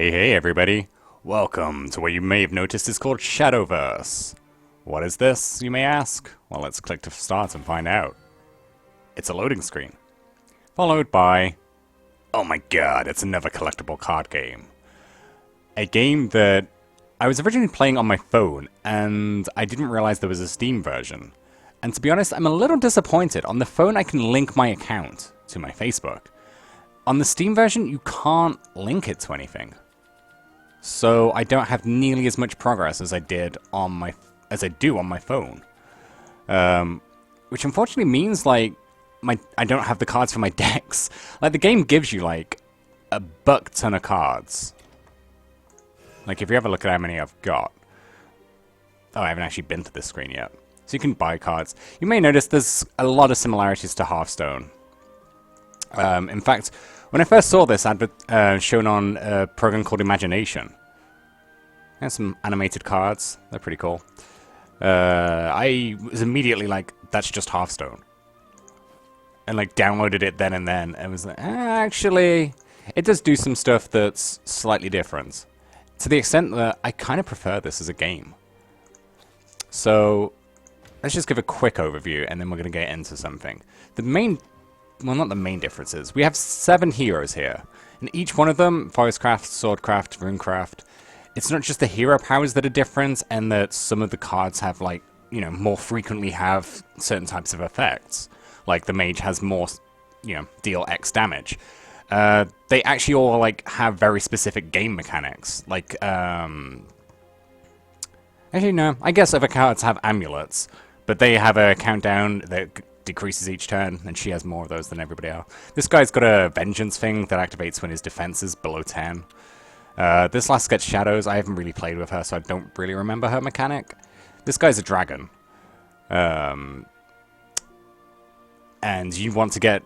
Hey everybody! Welcome to what you may have noticed is called Shadowverse. What is this, you may ask? Well, let's click to start and find out. It's a loading screen. Followed by... oh my god, it's another collectible card game. A game that I was originally playing on my phone, and I didn't realize there was a Steam version. And to be honest, I'm a little disappointed. On the phone I can link my account to my Facebook. On the Steam version, you can't link it to anything. So I don't have nearly as much progress as I do on my phone. Which unfortunately means like I don't have the cards for my decks. Like the game gives you like a buck ton of cards. Like if you ever look at how many I've got. Oh, I haven't actually been to this screen yet. So you can buy cards. You may notice there's a lot of similarities to Hearthstone. In fact, when I first saw this advert shown on a program called Imagination, there's some animated cards. They're pretty cool. I was immediately like, that's just Hearthstone. And like downloaded it then and was like, actually, it does do some stuff that's slightly different. To the extent that I kind of prefer this as a game. So, let's just give a quick overview and then we're going to get into something. The main... well, not the main differences. We have 7 heroes here. And each one of them, Forestcraft, Swordcraft, Runecraft, it's not just the hero powers that are different and that some of the cards have, like, you know, more frequently have certain types of effects. Like the mage has more, you know, deal X damage. They actually all, like, have very specific game mechanics. Like, actually, no. I guess other cards have amulets. But they have a countdown that decreases each turn, and she has more of those than everybody else. This guy's got a vengeance thing that activates when his defense is below 10. This last gets shadows. I haven't really played with her, so I don't really remember her mechanic. This guy's a dragon. And you want to get...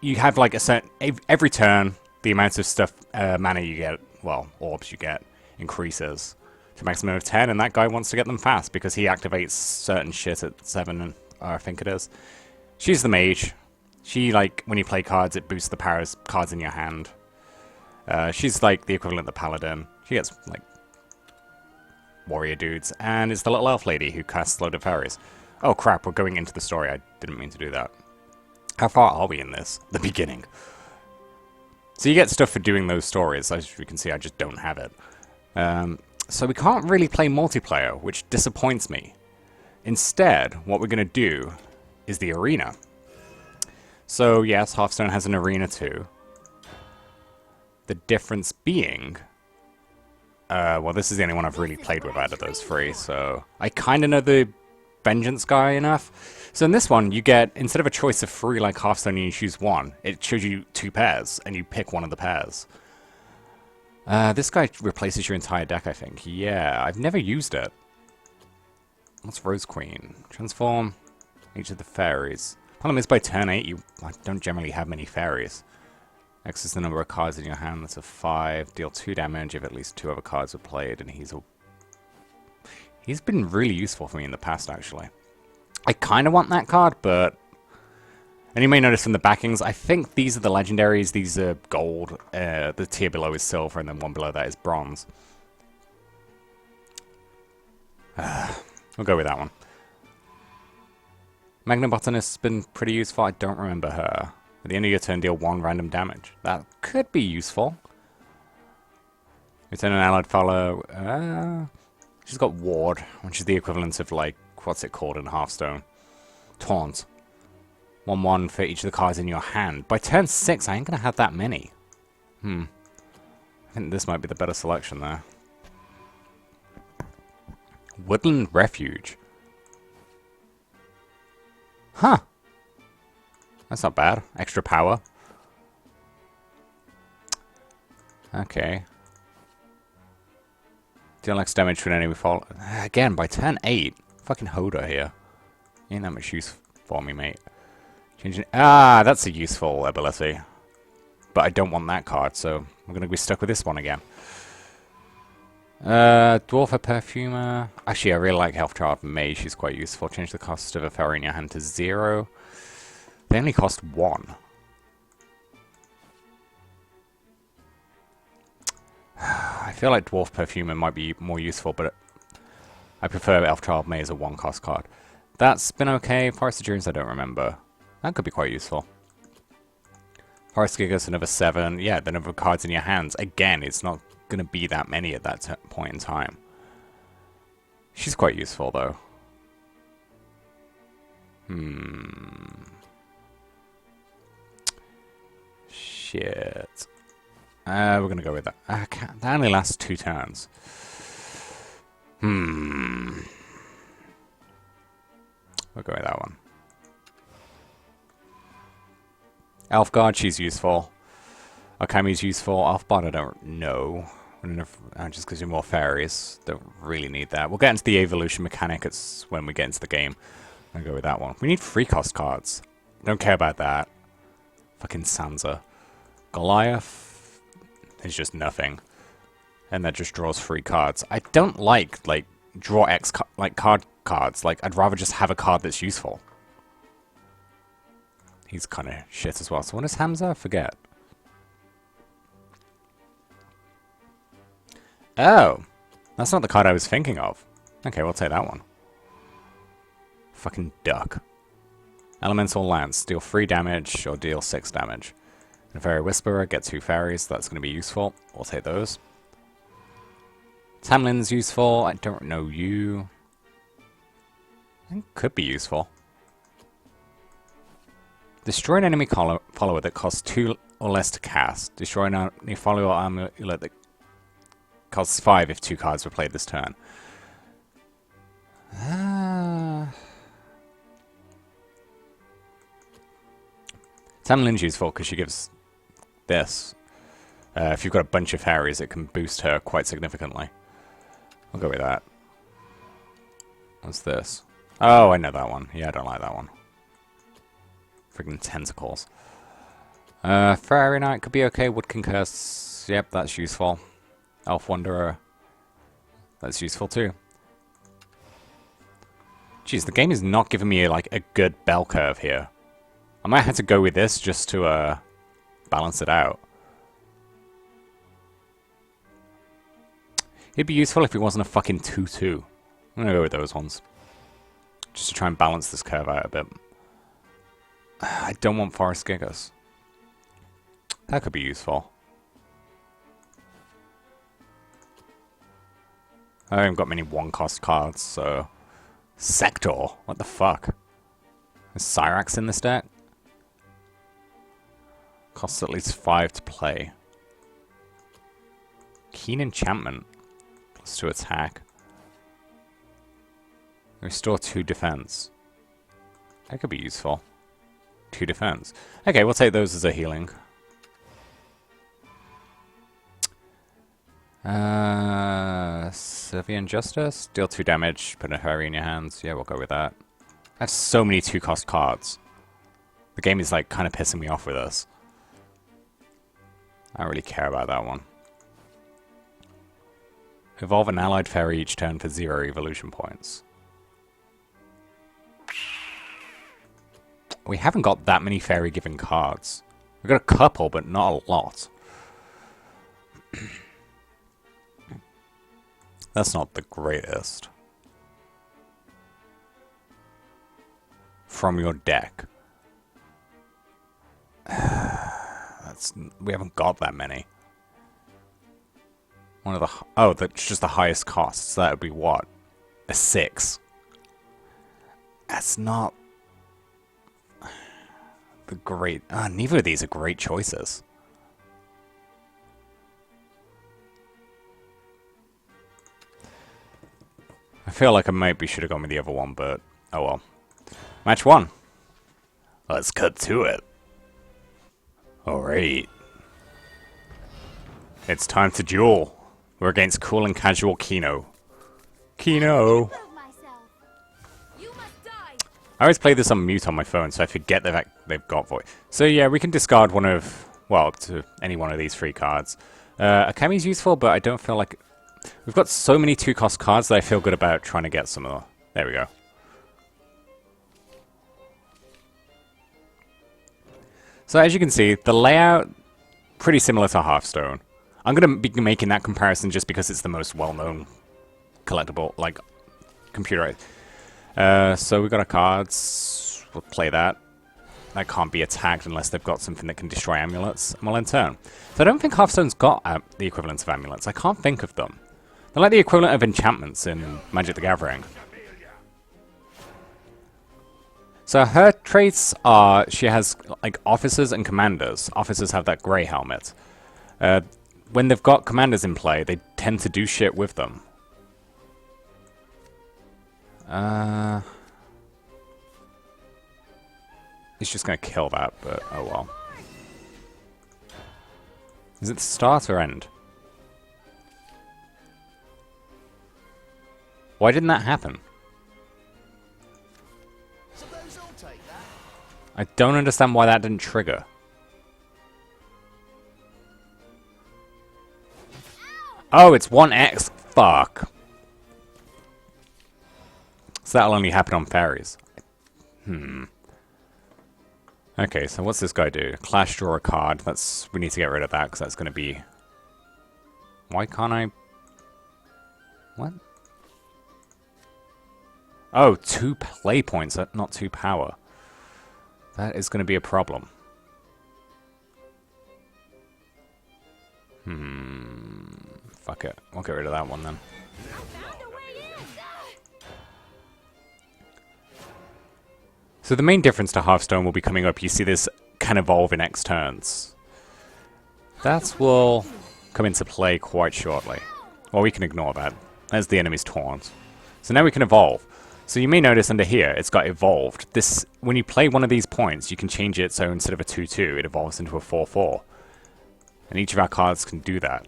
you have like a certain... every turn, the amount of stuff, mana you get, well, orbs you get, increases to a maximum of 10, and that guy wants to get them fast because he activates certain shit at 7, I think it is. She's the mage. She, like, when you play cards, it boosts the cards in your hand. She's, like, the equivalent of the paladin. She gets, like, warrior dudes. And it's the little elf lady who casts Load of Fairies. Oh, crap, we're going into the story. I didn't mean to do that. How far are we in this? The beginning. So you get stuff for doing those stories. As you can see, I just don't have it. So we can't really play multiplayer, which disappoints me. Instead, what we're going to do is the arena. So, yes, Hearthstone has an arena too. The difference being... well, this is the only one I've really played with out of those 3, so... I kind of know the Vengeance guy enough. So in this one, you get, instead of a choice of 3 like Hearthstone, you choose 1. It shows you 2 pairs, and you pick one of the pairs. This guy replaces your entire deck, I think. Yeah, I've never used it. What's Rose Queen? Transform each of the fairies. Problem is, by turn 8, I don't generally have many fairies. X is the number of cards in your hand. That's a 5. Deal 2 damage if at least 2 other cards are played, and he's been really useful for me in the past, actually. I kind of want that card, but... and you may notice from the backings, I think these are the legendaries. These are gold. The tier below is silver, and then one below that is bronze. We'll go with that one. Magnabotanist's been pretty useful. I don't remember her. At the end of your turn, deal 1 random damage. That could be useful. Return an allied follow. She's got Ward, which is the equivalent of, like, what's it called in Hearthstone? Taunt. 1/1 for each of the cards in your hand. By turn 6, I ain't going to have that many. I think this might be the better selection there. Woodland Refuge. Huh. That's not bad. Extra power. Okay. Deal X damage to an enemy fall. Again, by turn 8. Fucking Hoda here. Ain't that much use for me, mate. Changing. Ah, that's a useful ability. But I don't want that card, so I'm going to be stuck with this one again. Dwarf or Perfumer. Actually, I really like Health Child Mage. She's quite useful. Change the cost of a fairy in your hand to 0. They only cost 1. feel like Dwarf Perfumer might be more useful, but I prefer Elf Child May as a 1-cost card. That's been okay. Forest of Dreams, I don't remember. That could be quite useful. Forest Gigas, another 7. Yeah, the number of cards in your hands. Again, it's not going to be that many at that point in time. She's quite useful, though. Shit. We're going to go with that. That only lasts 2 turns. We'll go with that one. Elfguard, she's useful. Okami's useful. Elfbard, I don't know. Just because you're more fairies. Don't really need that. We'll get into the evolution mechanic when we get into the game. I'll go with that one. We need 3-cost cards. Don't care about that. Fucking Sansa. Goliath is just nothing. And that just draws 3 cards. I don't like draw X cards. Like, I'd rather just have a card that's useful. He's kind of shit as well. So what is Hamza? Forget. Oh! That's not the card I was thinking of. Okay, we'll take that one. Fucking duck. Elemental Lance. Deal 3 damage or deal 6 damage. And Fairy Whisperer. Get 2 fairies. So that's going to be useful. We'll take those. Tamlin's useful. I don't know you. I think could be useful. Destroy an enemy follower that costs 2 or less to cast. Destroy an enemy follower amulet that costs 5 if 2 cards were played this turn. Tamlin's useful because she gives this. If you've got a bunch of fairies, it can boost her quite significantly. I'll go with that. What's this? Oh, I know that one. Yeah, I don't like that one. Friggin' tentacles. Fairy Knight could be okay. Woodkin Curse. Yep, that's useful. Elf Wanderer. That's useful too. Jeez, the game is not giving me like a good bell curve here. I might have to go with this just to balance it out. It'd be useful if it wasn't a fucking 2-2. I'm gonna go with those ones. Just to try and balance this curve out a bit. I don't want Forest Gigas. That could be useful. I haven't got many 1-cost cards, so... Sector? What the fuck? Is Cyrax in this deck? Costs at least 5 to play. Keen Enchantment. +2 attack. Restore 2 defense. That could be useful. 2 defense. Okay, we'll take those as a healing. Sylvian Justice. Deal 2 damage. Put a fairy in your hands. Yeah, we'll go with that. I have so many 2-cost cards. The game is like kind of pissing me off with this. I don't really care about that one. Evolve an allied fairy each turn for 0 evolution points. We haven't got that many fairy-giving cards. We've got a couple, but not a lot. That's not the greatest. From your deck. We haven't got that many. One of the... Oh, that's just the highest cost. So that would be what? A 6. That's not... the great... neither of these are great choices. I feel like I maybe should have gone with the other one, but... oh well. Match 1. Let's cut to it. Alright. It's time to duel. We're against Cool and Casual Kino. Kino! I always play this on mute on my phone, so I forget they've got voice. So yeah, we can discard one of... well, to any one of these 3 cards. Akami's useful, but I don't feel like... we've got so many 2-cost cards that I feel good about trying to get some of them. There we go. So as you can see, the layout, pretty similar to Hearthstone. I'm going to be making that comparison just because it's the most well-known collectible, like, computerized. So we've got our cards. We'll play that. That can't be attacked unless they've got something that can destroy amulets. And we'll end turn. So I don't think Hearthstone's got the equivalent of amulets. I can't think of them. They're like the equivalent of enchantments in Magic the Gathering. So her traits are, she has like officers and commanders. Officers have that grey helmet. When they've got commanders in play, they tend to do shit with them. He's just gonna kill that, but oh well. Is it start or end? Why didn't that happen? I don't understand why that didn't trigger. Oh, it's 1x. Fuck. So that'll only happen on fairies. Okay, so what's this guy do? Clash, draw a card. We need to get rid of that because that's going to be... Why can't I... What? Oh, 2 play points, not 2 power. That is going to be a problem. Fuck it. We'll get rid of that one then. So the main difference to Hearthstone will be coming up. You see this can evolve in X turns. That will come into play quite shortly. Well, we can ignore that. That's the enemy's taunt. So now we can evolve. So you may notice under here, it's got evolved. This, when you play one of these points, you can change it so instead of a 2-2, it evolves into a 4-4. And each of our cards can do that.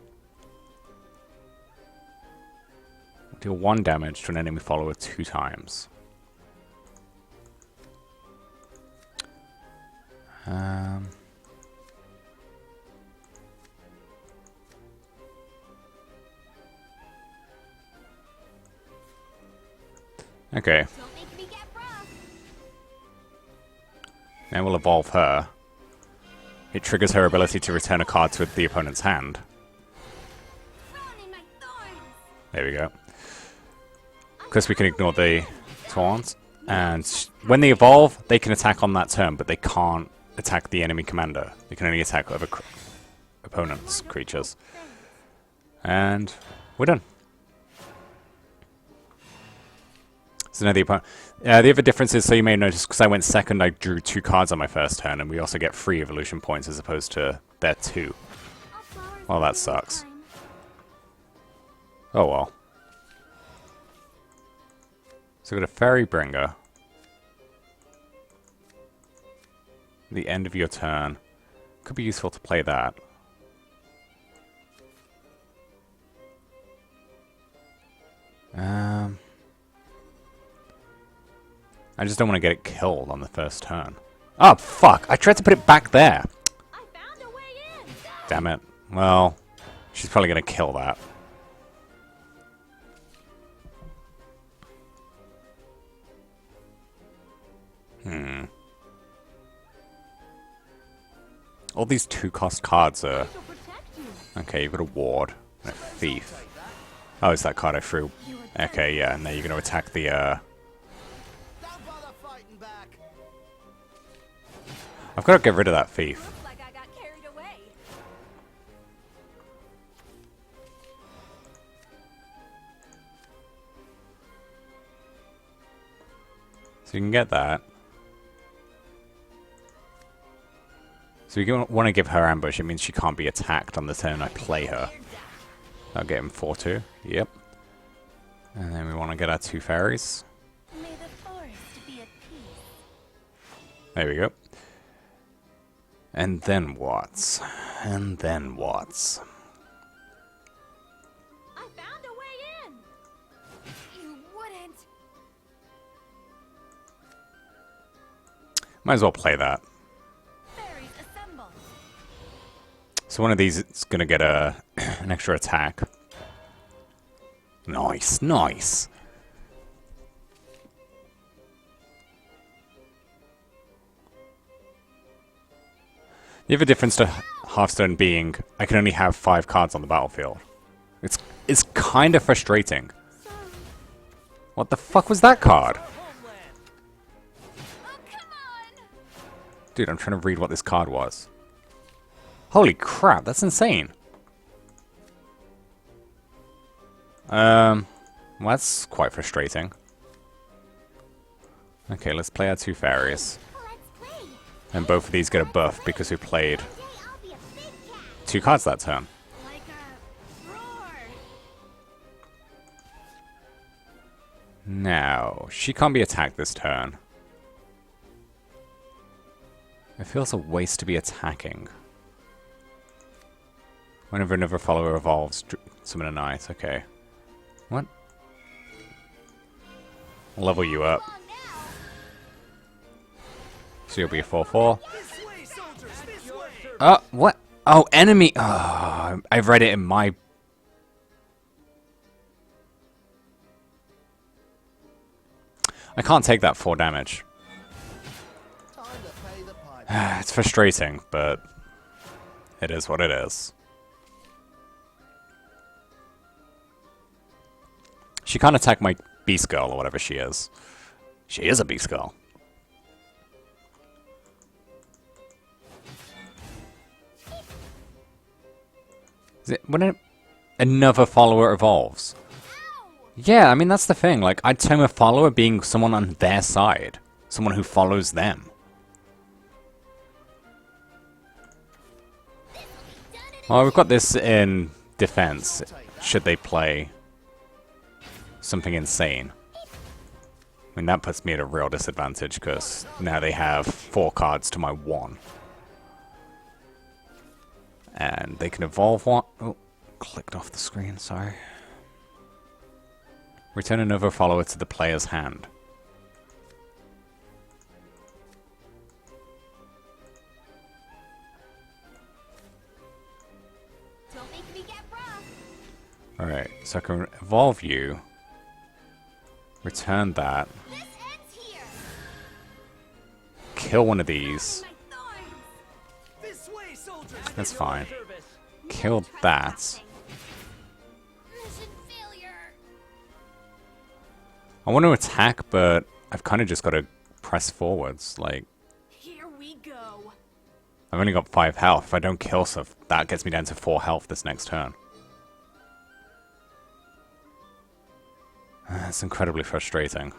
Deal 1 damage to an enemy follower 2 times. Okay. Now we'll evolve her. It triggers her ability to return a card to the opponent's hand. There we go. Of course, we can ignore the taunt. And when they evolve, they can attack on that turn, but they can't attack the enemy commander. They can only attack other opponents' creatures. And we're done. So now the opponent... the other difference is, so you may notice, because I went second, I drew 2 cards on my first turn, and we also get 3 evolution points as opposed to their 2. Well, that sucks. Oh well. So we've got a Fairy Bringer. The end of your turn. Could be useful to play that. I just don't want to get it killed on the first turn. Oh, fuck! I tried to put it back there! I found a way in. Damn it. Well, she's probably going to kill that. All these 2-cost cards are... Okay, you've got a Ward and a Thief. Oh, it's that card I threw. Okay, yeah, and now you're going to attack the, I've got to get rid of that Thief. Like I got carried away. So you can get that. So you want to give her ambush, it means she can't be attacked on the turn I play her. I'll get him 4-2. Yep. And then we want to get our 2 fairies. May the forest be at peace. There we go. And then what? And then what? I found a way in. You wouldn't. Might as well play that. Fairies assemble. So one of these is going to get an extra attack. Nice, nice. The other difference to Hearthstone being, I can only have 5 cards on the battlefield. It's kind of frustrating. What the fuck was that card? Dude, I'm trying to read what this card was. Holy crap, that's insane. Well, that's quite frustrating. Okay, let's play our 2 fairies. And both of these get a buff because we played 2 cards that turn. Now, she can't be attacked this turn. It feels a waste to be attacking. Whenever another follower evolves, summon a knight. Okay. What? I'll level you up. So you'll be a 4/4. Oh, what? Oh, enemy! Oh, I've read it in my... I can't take that 4 damage. It's frustrating, but it is what it is. She can't attack my beast girl or whatever she is. She is a beast girl. Is it when another follower evolves? Yeah, I mean that's the thing. Like I'd term a follower being someone on their side, someone who follows them. Well, we've got this in defense, should they play something insane. I mean, that puts me at a real disadvantage, because now they have 4 cards to my 1. And they can evolve one... Oh, clicked off the screen, sorry. Return another follower to the player's hand. Alright, so I can evolve you, return that, kill one of these, that's fine, kill that. I want to attack, but I've kind of just got to press forwards, like, I've only got 5 health. If I don't kill stuff, that gets me down to 4 health this next turn. It's incredibly frustrating.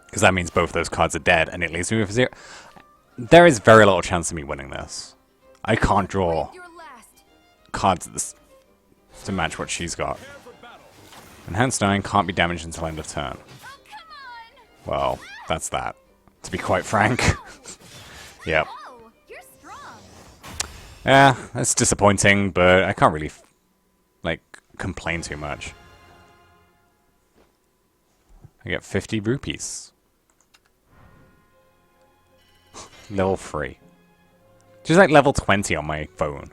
Because that means both those cards are dead, and it leaves me with 0. There is very little chance of me winning this. I can't draw cards to match what she's got. Enhanced 9 can't be damaged until end of turn. Well, that's that. To be quite frank. Yep. Yeah, that's disappointing, but I can't really, like, complain too much. I get 50 rupees. Level 3. Just like level 20 on my phone.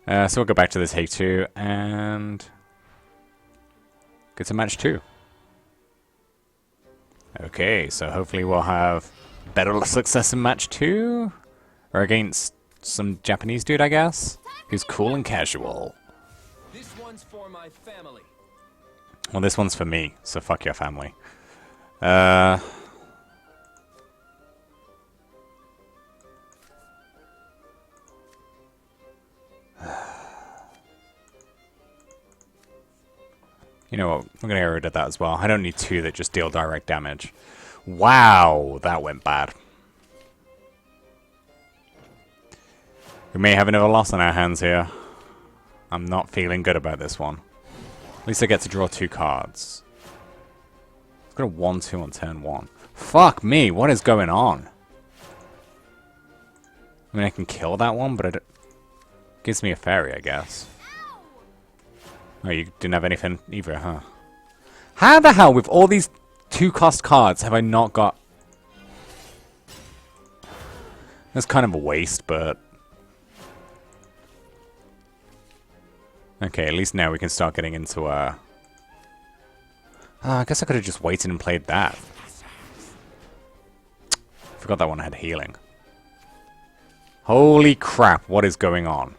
So we'll go back to the take 2 and get to match 2. Okay, so hopefully we'll have better success in match 2. Or against some Japanese dude, I guess. Who's cool and casual. This one's for my family. Well, this one's for me, so fuck your family. You know what? I'm going to get rid of that as well. I don't need 2 that just deal direct damage. Wow, that went bad. We may have another loss on our hands here. I'm not feeling good about this one. At least I get to draw 2 cards. I've got a 1-2 on turn 1. Fuck me, what is going on? I mean, I can kill that one, but it gives me a fairy, I guess. Oh, you didn't have anything either, huh? How the hell, with all these 2-cost cards, have I not got... That's kind of a waste, but... Okay, at least now we can start getting into, I guess I could have just waited and played that. Forgot that one had healing. Holy crap, what is going on?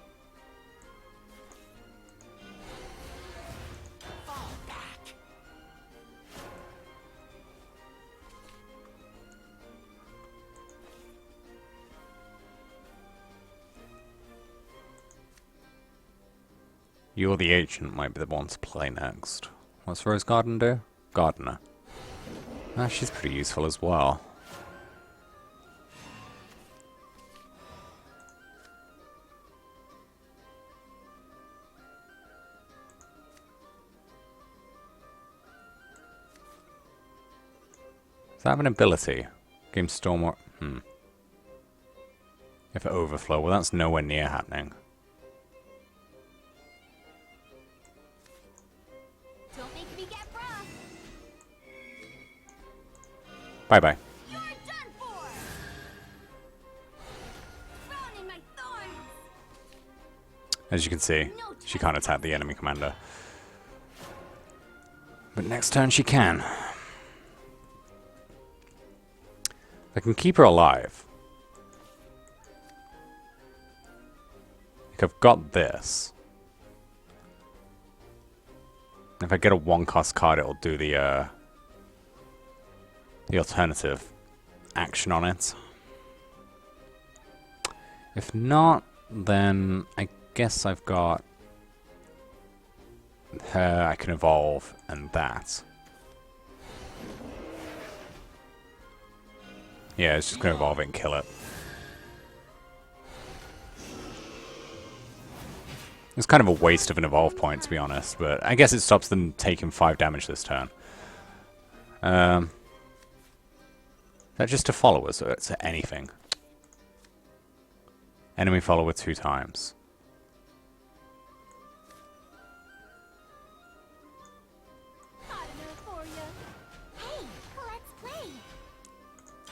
Fall back. You or the agent might be the one to play next. What's Rose Garden do? Gardener. Ah, she's pretty useful as well. Does that have an ability? Game Storm or... If it overflow, well that's nowhere near happening. Don't make me get rough. Bye-bye. You're done for. Thrown in my thorns. As you can see, she can't attack the enemy commander. But next turn she can. I can keep her alive. Like I've got this. If I get a 1-cost card, it'll do the alternative action on it. If not, then I guess I've got her I can evolve and that. Yeah, it's just going to evolve it and kill it. It's kind of a waste of an evolve point, to be honest, but I guess it stops them taking 5 damage this turn. Is that just to followers, or it's anything? Enemy follower 2 times. Hot enough for ya. Hey, let's play.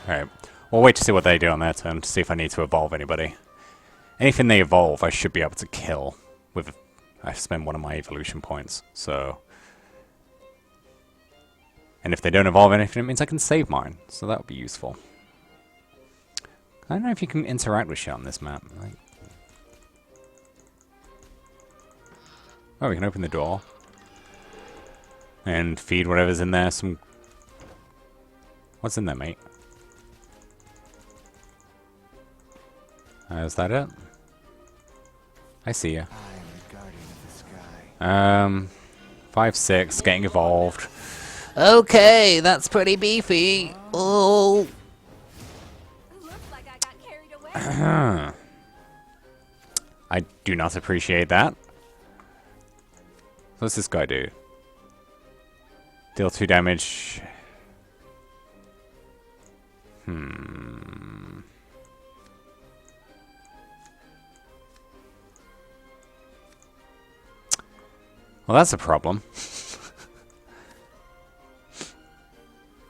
Alright, we'll wait to see what they do on their turn, to see if I need to evolve anybody. Anything they evolve, I should be able to kill with... I spend one of my evolution points, so... And if they don't evolve anything, it means I can save mine, so that would be useful. I don't know if you can interact with shit on this map. Like... Oh, we can open the door. And feed whatever's in there some... What's in there, mate? Is that it? I see ya. 5-6, getting evolved. Okay, that's pretty beefy. Oh. Looks like I got carried away. I do not appreciate that. What's this guy do? Deal 2 damage. Well, that's a problem.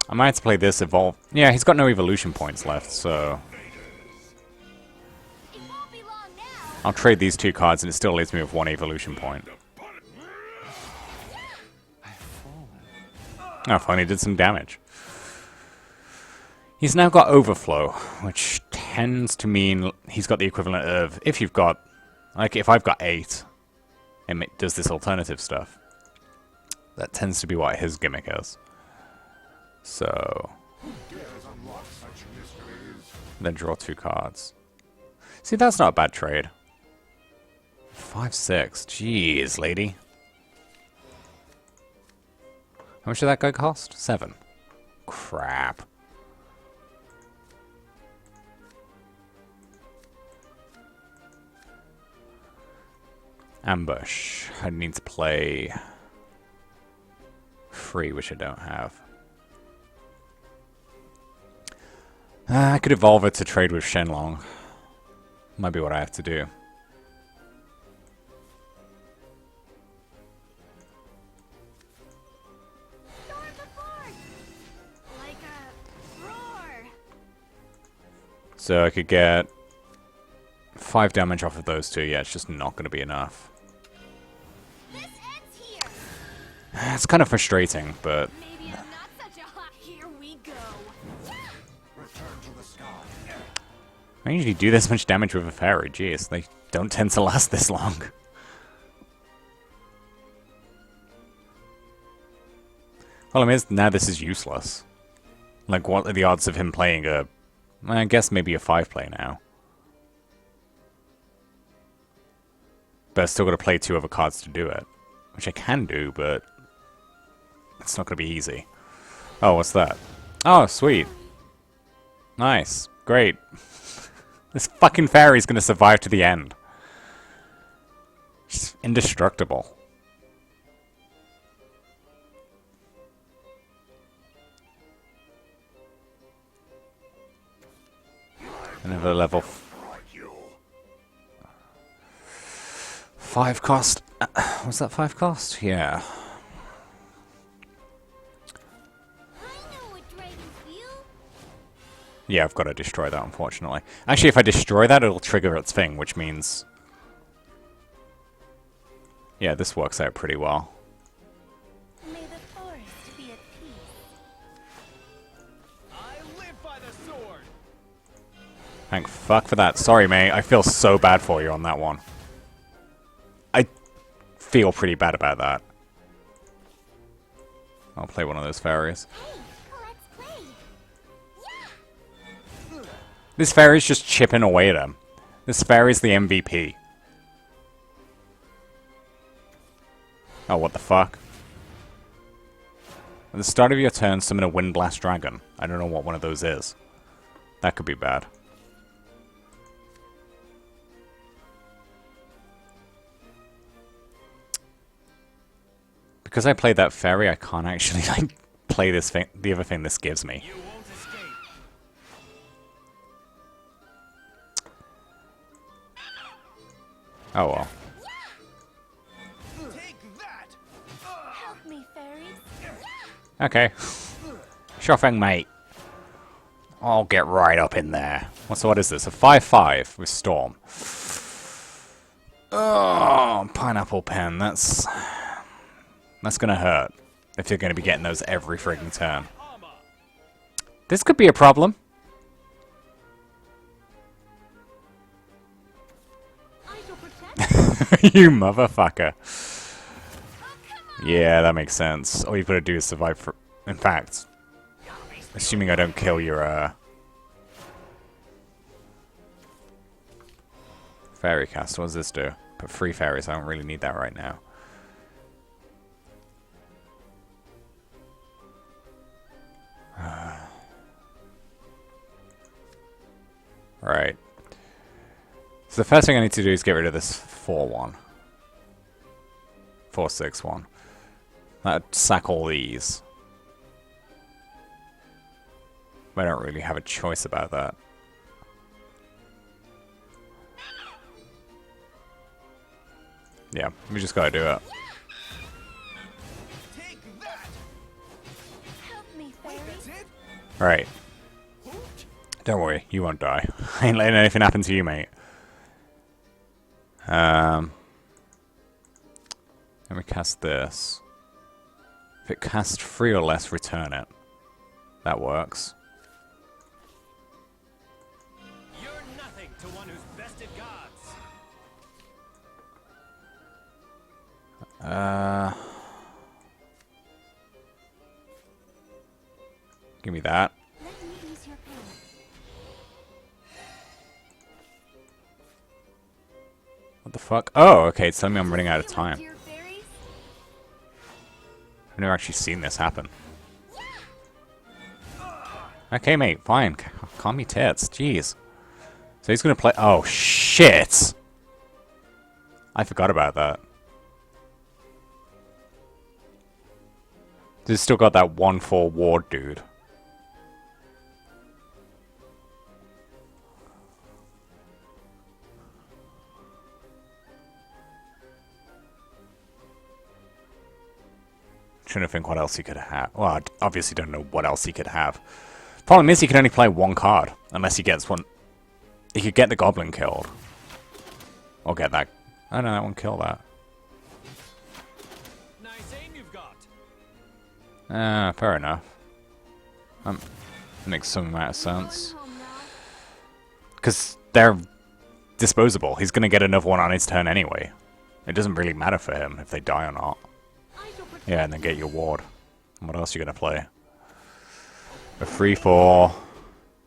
I might have to play this evolve. Yeah, he's got no evolution points left, so... It won't be long now. I'll trade these 2 cards and it still leaves me with 1 evolution point. Oh, finally did some damage. He's now got Overflow, which tends to mean he's got the equivalent of... If you've got... Like, if I've got 8... and it does this alternative stuff. That tends to be what his gimmick is. So... Then draw 2 cards. See, that's not a bad trade. 5-6. Jeez, lady. How much did that guy cost? 7. Crap. Ambush. I need to play... Free, which I don't have. I could evolve it to trade with Shenlong. Might be what I have to do. Storm the force. Like a roar. So I could get 5 damage off of those 2. Yeah, it's just not going to be enough. This ends here. It's kind of frustrating, but... Maybe I'm not such a hot. Here we go. I usually do this much damage with a fairy. Jeez, they don't tend to last this long. Problem is, now this is useless. Like, what are the odds of him playing a... I guess maybe a 5-play now. But I've still got to play 2 other cards to do it. Which I can do, but... it's not going to be easy. Oh, what's that? Oh, sweet. Nice. Great. This fucking fairy's going to survive to the end. She's indestructible. Another level 5 cost. Was that 5 cost? Yeah. Yeah, I've got to destroy that, unfortunately. Actually, if I destroy that, it'll trigger its thing, which means... yeah, this works out pretty well. May the forest be at peace. I live by the sword. Thank fuck for that. Sorry, mate. I feel so bad for you on that one. I feel pretty bad about that. I'll play one of those fairies. Hey, let's play. Yeah. This fairy's just chipping away at him. This fairy's the MVP. Oh, what the fuck? At the start of your turn, summon a Windblast Dragon. I don't know what one of those is. That could be bad. Because I played that fairy, I can't actually like play this thing, the other thing this gives me. You won't escape. Oh well. Take that. Help me, fairies. Okay. Sure thing, mate. I'll get right up in there. What is this? A 5/5 with Storm. Oh, Pineapple Pen. That's gonna hurt. If you're gonna be getting those every frigging turn. This could be a problem. I shall protect. You motherfucker. Yeah, that makes sense. All you've got to do is survive for... in fact, assuming I don't kill your, fairy cast, what does this do? Put 3 fairies, I don't really need that right now. Right. So the first thing I need to do is get rid of this 4/1. 4/6/1. That'd sack all these. I don't really have a choice about that. Yeah, we just gotta do it. Take that. Help me, fairies. That's it. Right. Don't worry, you won't die. I ain't letting anything happen to you, mate. Let me cast this. If it casts 3 or less, return it. That works. You're nothing to one who's bested gods. Give me that. Let me ease your pain. What the fuck? Oh, okay, it's telling me I'm running out of time. Dear fairies. I've never actually seen this happen. Okay, mate, fine. Calm me tits. Jeez. So he's gonna play... oh, shit! I forgot about that. He's still got that 1/4 ward dude. Trying to think what else he could have. Well, I obviously don't know what else he could have. Problem is, he can only play 1 card. Unless he gets one... he could get the goblin killed. Or get that... oh no, that one kill that. Nice aim you've got. Fair enough. Makes some amount of sense. Going home now. Because they're disposable. He's going to get another one on his turn anyway. It doesn't really matter for him if they die or not. Yeah, and then get your ward. What else are you going to play? A 3-4.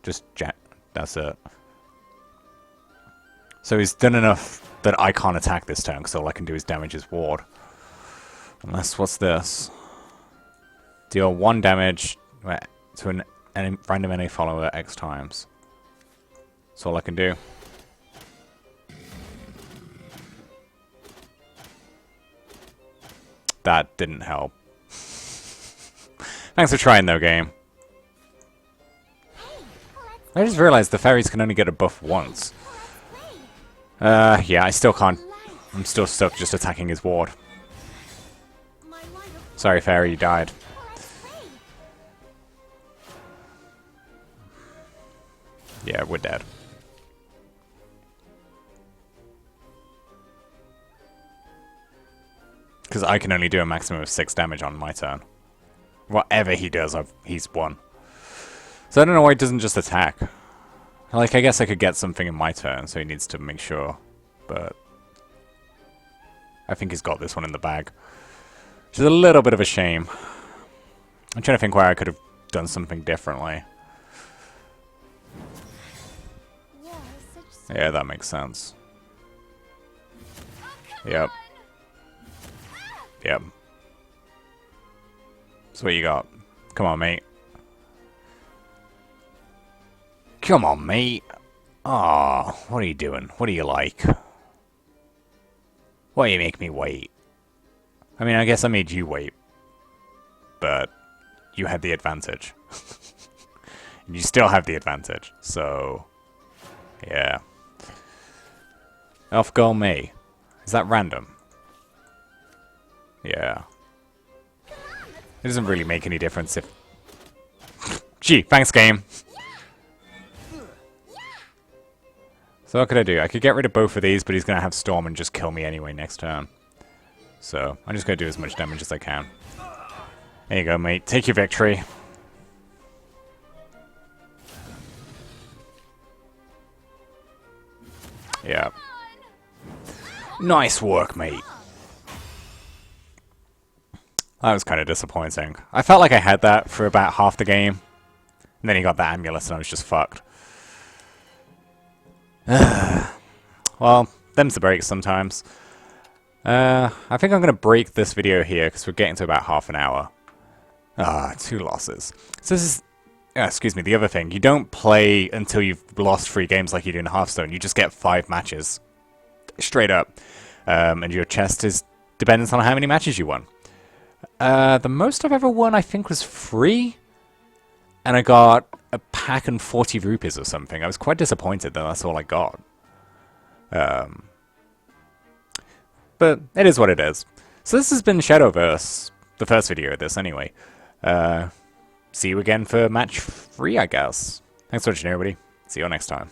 Just jet. That's it. So he's done enough that I can't attack this turn, because all I can do is damage his ward. Unless, what's this? Deal 1 damage to an random enemy follower X times. That's all I can do. That didn't help. Thanks for trying though, game. I just realized the fairies can only get a buff once. Yeah, I still can't. I'm still stuck just attacking his ward. Sorry, fairy, you died. Yeah, we're dead. Because I can only do a maximum of 6 damage on my turn. Whatever he does, he's won. So I don't know why he doesn't just attack. Like, I guess I could get something in my turn, so he needs to make sure. But I think he's got this one in the bag. Which is a little bit of a shame. I'm trying to think where I could have done something differently. Yeah, that makes sense. Yep. Yep. So what you got? Come on, mate. Come on, mate. Aw, what are you doing? What do you like? Why you make me wait? I mean, I guess I made you wait. But you had the advantage. And you still have the advantage, so... yeah. Elf Girl Me. Is that random? Yeah. It doesn't really make any difference if... Gee, thanks game! So what could I do? I could get rid of both of these, but he's going to have Storm and just kill me anyway next turn. So, I'm just going to do as much damage as I can. There you go, mate. Take your victory. Yeah. Nice work, mate. That was kind of disappointing. I felt like I had that for about half the game. And then he got the amulet and I was just fucked. Well, them's the breaks sometimes. I think I'm going to break this video here because we're getting to about half an hour. 2 losses. So this is... excuse me, the other thing. You don't play until you've lost 3 games like you do in Hearthstone. You just get 5 matches. Straight up. And your chest is dependent on how many matches you won. The most I've ever won, I think, was 3. And I got a pack and 40 rupees or something. I was quite disappointed that that's all I got. But it is what it is. So this has been Shadowverse. The first video of this, anyway. See you again for match 3, I guess. Thanks for watching, everybody. See you all next time.